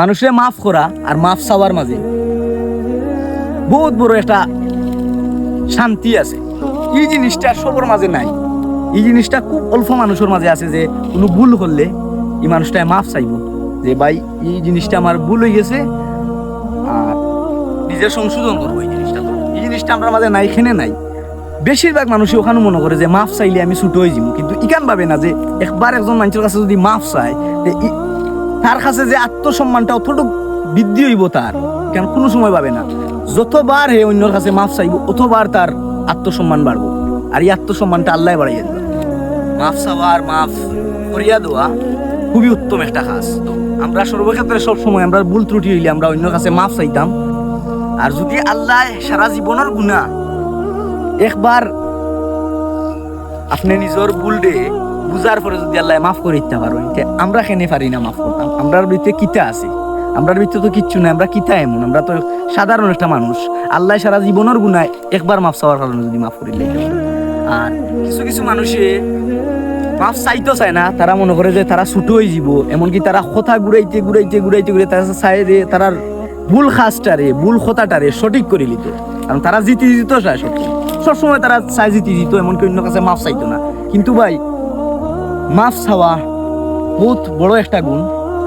মানুষে মাফ করা আর মাফ চাওয়ার মাঝে বহুত বড় একটা শান্তি আছে। এই জিনিসটা সবার মাঝে নাই। এই জিনিসটা খুব অল্প মানুষের মাঝে আছে যে কোনো ভুল করলে এই মানুষটা মাফ চাইব যে ভাই এই জিনিসটা আমার ভুল হয়ে গেছে আর নিজের সংশোধন করবো। এই জিনিসটা আমার মাঝে নাই, এখানে নাই। বেশিরভাগ মানুষই ওখানে মনে করে যে মাফ চাইলে আমি ছুটো হয়ে যাবো, কিন্তু ইকান ভাবে না যে একবার একজন মানুষের কাছে যদি মাফ চায় তার কাছে যে আত্মসম্মানটা অতটুকু বৃদ্ধি হইব তার, কেন কোনো সময় পাবে না। যতবার হে অন্যর কাছে মাফ চাইব অতবার তার আত্মসম্মান বাড়বো, আর এই আত্মসম্মানটা আল্লাহ বাড়াইয়া দেবে। মাফ চাওয়া আর মাফ করিয়া দেওয়া খুবই উত্তম একটা কাজ। তো আমরা সর্বক্ষেত্রে সবসময় আমরা ভুল ত্রুটি হইলে আমরা অন্যর কাছে মাফ চাইতাম। আর যদি আল্লাহ সারা জীবনের গুনাহ একবার আপনি নিজের ভুল দে বুঝার পরে যদি আল্লাহ মাফ করে দিতে পারবেন, আমরা কেনে পারি না মাফ করতাম? আমরার ভিতরে কিতা আছে? আমরার ভিতরে তো কিচ্ছু নাই, আমরা কিতা এমন? আমরা তো সাধারণ একটা মানুষ। আল্লাহ সারা জীবনের গুনাহ একবার মাফ চাওয়ার কারণে যদি মাফ করে দিলে। আর কিছু কিছু মানুষে মাফ চাইতে চায় না, তারা মনে করে যে তারা ছুটো হয়ে যাব। এমনকি তারা কথা ঘুরাইতে ঘুরাইতে ঘুরাইতে ঘুরে তারা চায় যে তারার ভুল খাসটারে ভুল কথাটারে সঠিক করে নিত, কারণ তারা জিতে দিত চায় সঠিক। সবসময় তারা চাই জিতে দিত, এমনকি অন্য কাছে মাফ চাইতো না। কিন্তু ভাই মাফ চাওয়া বহুত বড় একটা গুণ,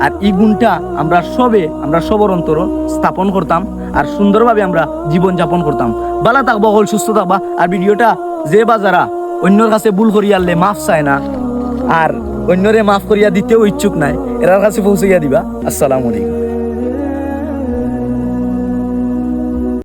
আর এই গুণটা আমরা সবর অন্তর স্থাপন করতাম আর সুন্দরভাবে আমরা জীবন যাপন করতাম। ভালো থাকবা, হল সুস্থ থাকবা। আর ভিডিওটা যে বা যারা অন্যর কাছে ভুল করিয়া আনলে মাফ চায় না আর অন্যরে মাফ করিয়া দিতেও ইচ্ছুক নাই, এরার কাছে পৌঁছাইয়া দিবা। আসসালামু আলাইকুম।